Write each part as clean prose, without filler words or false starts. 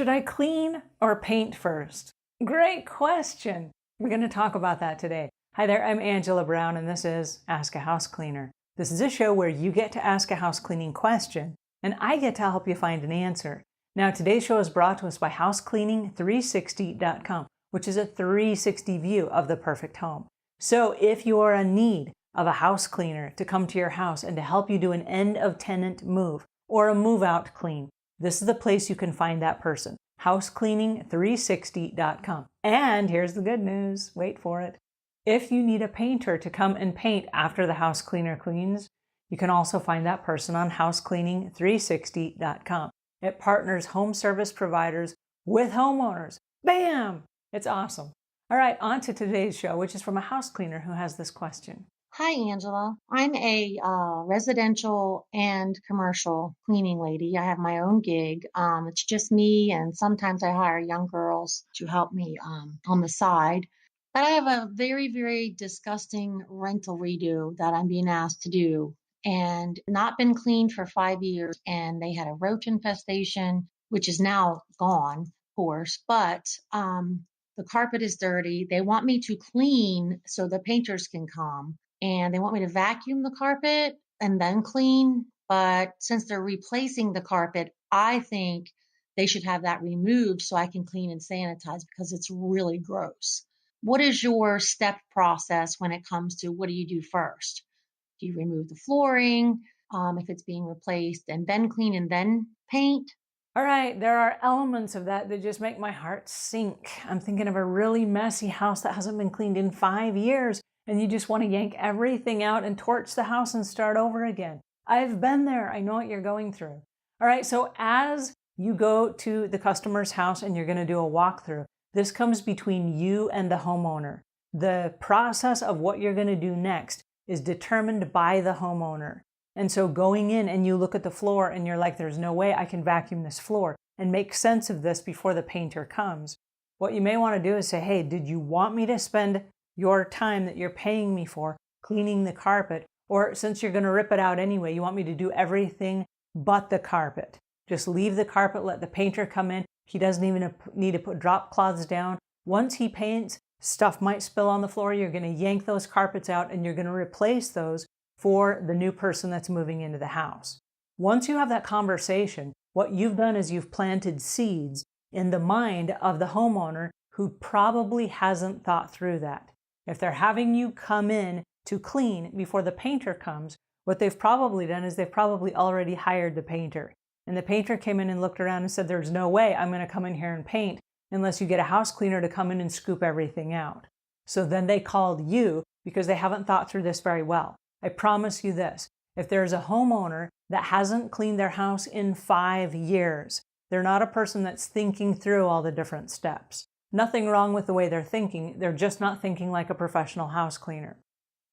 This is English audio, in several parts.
Should I clean or paint first? Great question. We're going to talk about that today. Hi there, I'm Angela Brown, and this is Ask a House Cleaner. This is a show where you get to ask a house cleaning question, and I get to help you find an answer. Now, today's show is brought to us by housecleaning360.com, which is a 360 view of the perfect home. So if you are in need of a house cleaner to come to your house and to help you do an end of tenant move or a move out clean, this is the place you can find that person, housecleaning360.com. And here's the good news, wait for it. If you need a painter to come and paint after the house cleaner cleans, you can also find that person on housecleaning360.com. It partners home service providers with homeowners. Bam! It's awesome. All right, on to today's show, which is from a house cleaner who has this question. Hi, Angela. I'm a residential and commercial cleaning lady. I have my own gig. It's just me, and sometimes I hire young girls to help me on the side. But I have a very, very disgusting rental redo that I'm being asked to do, and not been cleaned for 5 years. And they had a roach infestation, which is now gone, of course. But the carpet is dirty. They want me to clean so the painters can come. And they want me to vacuum the carpet and then clean. But since they're replacing the carpet, I think they should have that removed so I can clean and sanitize because it's really gross. What is your step process when it comes to what do you do first? Do you remove the flooring if it's being replaced and then clean and then paint? All right, there are elements of that that just make my heart sink. I'm thinking of a really messy house that hasn't been cleaned in 5 years. And you just want to yank everything out and torch the house and start over again. I've been there. I know what you're going through. All right, so as you go to the customer's house and you're going to do a walkthrough, this comes between you and the homeowner. The process of what you're going to do next is determined by the homeowner. And so going in and you look at the floor and you're like, there's no way I can vacuum this floor and make sense of this before the painter comes. What you may want to do is say, hey, did you want me to spend your time that you're paying me for cleaning the carpet, or since you're going to rip it out anyway, you want me to do everything but the carpet? Just leave the carpet, let the painter come in. He doesn't even need to put drop cloths down. Once he paints, stuff might spill on the floor. You're going to yank those carpets out and you're going to replace those for the new person that's moving into the house. Once you have that conversation, what you've done is you've planted seeds in the mind of the homeowner who probably hasn't thought through that. If they're having you come in to clean before the painter comes, what they've probably done is they've probably already hired the painter. And the painter came in and looked around and said, there's no way I'm going to come in here and paint unless you get a house cleaner to come in and scoop everything out. So then they called you because they haven't thought through this very well. I promise you this, if there's a homeowner that hasn't cleaned their house in 5 years, they're not a person that's thinking through all the different steps. Nothing wrong with the way they're thinking. They're just not thinking like a professional house cleaner.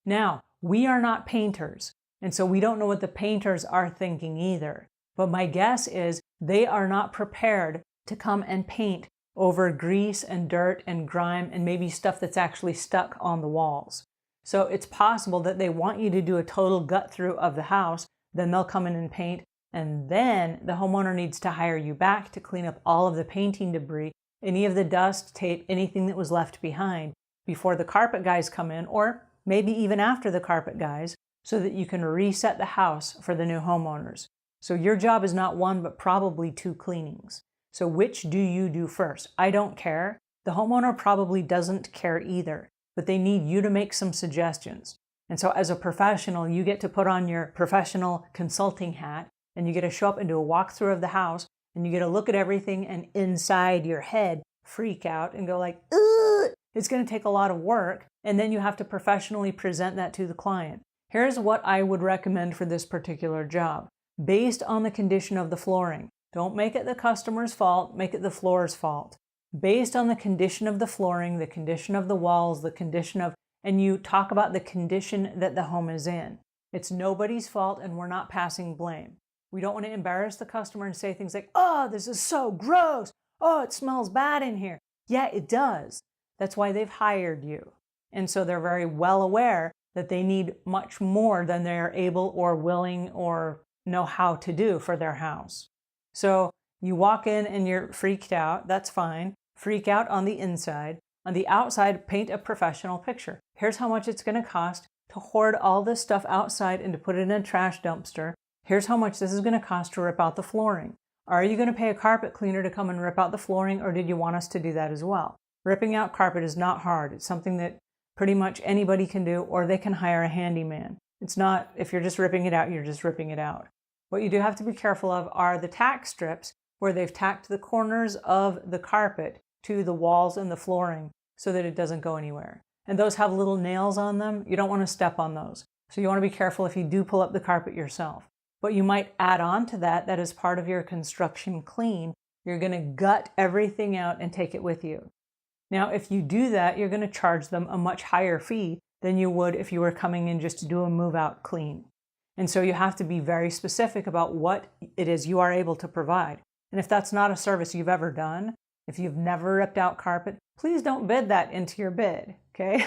Now, we are not painters, and so we don't know what the painters are thinking either. But my guess is they are not prepared to come and paint over grease and dirt and grime and maybe stuff that's actually stuck on the walls. So it's possible that they want you to do a total gut through of the house, then they'll come in and paint, and then the homeowner needs to hire you back to clean up all of the painting debris, any of the dust, tape, anything that was left behind before the carpet guys come in, or maybe even after the carpet guys, so that you can reset the house for the new homeowners. So your job is not one, but probably 2 cleanings. So which do you do first? I don't care. The homeowner probably doesn't care either, but they need you to make some suggestions. And so as a professional, you get to put on your professional consulting hat and you get to show up and do a walkthrough of the house. And you get to look at everything and inside your head freak out and go like, ugh! It's going to take a lot of work. And then you have to professionally present that to the client. Here's what I would recommend for this particular job. Based on the condition of the flooring. Don't make it the customer's fault, make it the floor's fault. Based on the condition of the flooring, the condition of the walls, the condition of, and you talk about the condition that the home is in. It's nobody's fault and we're not passing blame. We don't want to embarrass the customer and say things like, oh, this is so gross. Oh, it smells bad in here. Yeah, it does. That's why they've hired you. And so they're very well aware that they need much more than they're able or willing or know how to do for their house. So You walk in and you're freaked out. That's fine. Freak out on the inside. On the outside, paint a professional picture. Here's how much it's going to cost to hoard all this stuff outside and to put it in a trash dumpster. Here's how much this is going to cost to rip out the flooring. Are you going to pay a carpet cleaner to come and rip out the flooring, or did you want us to do that as well? Ripping out carpet is not hard. It's something that pretty much anybody can do, or they can hire a handyman. It's not, if you're just ripping it out, you're just ripping it out. What you do have to be careful of are the tack strips where they've tacked the corners of the carpet to the walls and the flooring so that it doesn't go anywhere. And those have little nails on them. You don't want to step on those. So you want to be careful if you do pull up the carpet yourself. But you might add on to that as part of your construction clean. You're going to gut everything out and take it with you. Now, if you do that, you're going to charge them a much higher fee than you would if you were coming in just to do a move-out clean. And so you have to be very specific about what it is you are able to provide. And if that's not a service you've ever done, if you've never ripped out carpet, please don't bid that into your bid, okay?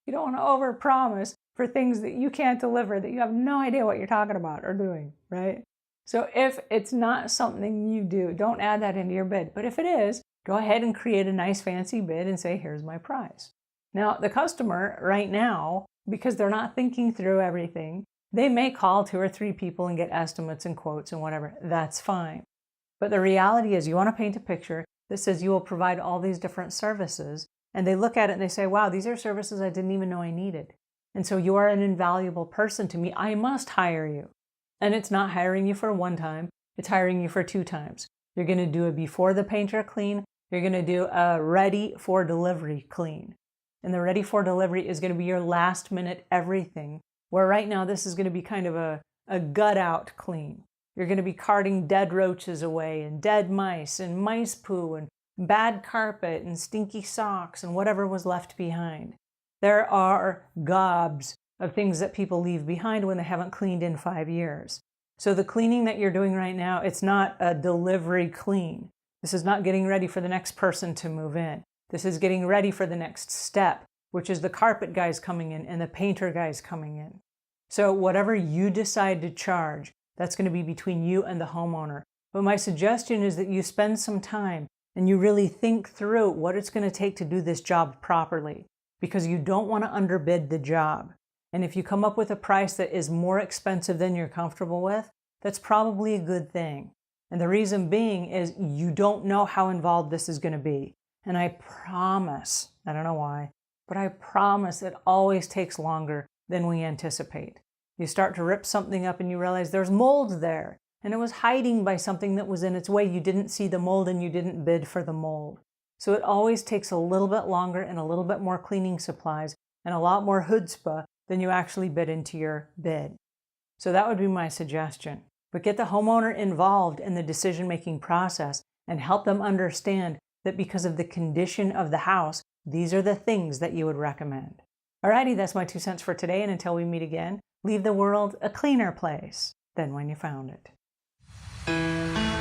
You don't want to overpromise for things that you can't deliver, that you have no idea what you're talking about or doing, right? So if it's not something you do, don't add that into your bid. But if it is, go ahead and create a nice fancy bid and say, here's my price. Now, the customer right now, because they're not thinking through everything, they may call 2 or 3 people and get estimates and quotes and whatever. That's fine. But the reality is you want to paint a picture that says you will provide all these different services. And they look at it and they say, wow, these are services I didn't even know I needed. And so you are an invaluable person to me. I must hire you. And it's not hiring you for one time. It's hiring you for 2 times. You're going to do a before the painter clean. You're going to do a ready for delivery clean. And the ready for delivery is going to be your last minute everything. Where right now this is going to be kind of a gut out clean. You're going to be carting dead roaches away and dead mice and mice poo and bad carpet and stinky socks and whatever was left behind. There are gobs of things that people leave behind when they haven't cleaned in 5 years. So the cleaning that you're doing right now, it's not a delivery clean. This is not getting ready for the next person to move in. This is getting ready for the next step, which is the carpet guys coming in and the painter guys coming in. So whatever you decide to charge, that's going to be between you and the homeowner. But my suggestion is that you spend some time and you really think through what it's going to take to do this job properly, because you don't want to underbid the job. And if you come up with a price that is more expensive than you're comfortable with, that's probably a good thing. And the reason being is you don't know how involved this is going to be. And I promise, I don't know why, but I promise it always takes longer than we anticipate. You start to rip something up and you realize there's mold there, and it was hiding by something that was in its way. You didn't see the mold and you didn't bid for the mold. So it always takes a little bit longer and a little bit more cleaning supplies and a lot more chutzpah than you actually bid into your bid. So that would be my suggestion. But get the homeowner involved in the decision-making process and help them understand that because of the condition of the house, these are the things that you would recommend. Alrighty, that's my 2 cents for today, and until we meet again, leave the world a cleaner place than when you found it.